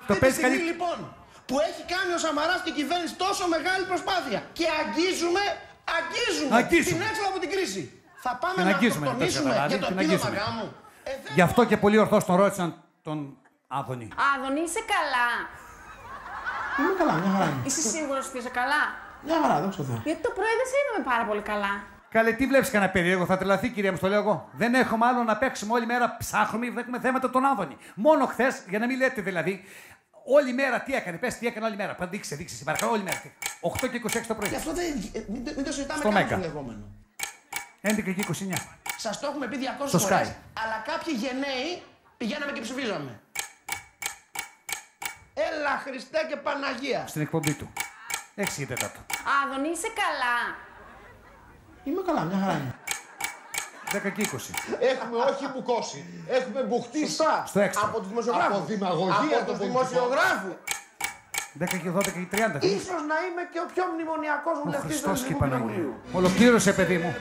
Αυτή τη στιγμή λοιπόν που έχει κάνει ο Σαμαράς και η κυβέρνηση τόσο μεγάλη προσπάθεια και αγγίζουμε την έξοδο από την κρίση. Θα πάμε να αυτοκτονήσουμε για το επίδομα γάμου. Γι' αυτό και πολλοί ορθώς τον ρώτησαν τον Άδωνη. Άδωνη, είσαι καλά? Είμαι καλά, μια χαρά είμαι. Είσαι σίγουρος ότι είσαι καλά? Μια χαρά, δόξα τω Θεώ. Γιατί το πρωί δεν σε είδαμε πάρα πολύ καλά. Καλέ, τι βλέπεις κανένα περίεργο, θα τρελαθεί κυρία μου, στο λέω εγώ. Δεν έχουμε άλλο να παίξουμε όλη μέρα, ψάχνουμε, βρέχουμε θέματα τον Άδωνη. Μόνο χθες, για να μην λέτε δηλαδή, όλη μέρα τι έκανε, πες τι έκανε όλη μέρα. Δείξε, παρακαλώ, όλη μέρα. 8 και 26 το πρωί. Γι' αυτό μην το συζητάμε καν στο ενδεχόμενο. 11 και 29. Σας το έχουμε πει 200 φορές, αλλά κάποιοι γενναίοι πηγαίναμε και ψηφίζαμε. Έλα Χριστέ και Παναγία. Στην εκπομπή του. 6 και 4. Άδωνη, είσαι καλά? Είμαι καλά, μια χαρά είμαι. 10 και 20. Έχουμε όχι μπουκώσει. Έχουμε μπουχτίσει. Στο έξτρα. Από τους δημοσιογράφους. Από δημαγωγία από τους δημοσιογράφους. 10 και 12 και 30. Ίσως να είμαι και ο πιο μνημονιακός βουλευτής του Ελληνικού Κοινοβουλίου. Ολοκλήρωσε, παιδί μου.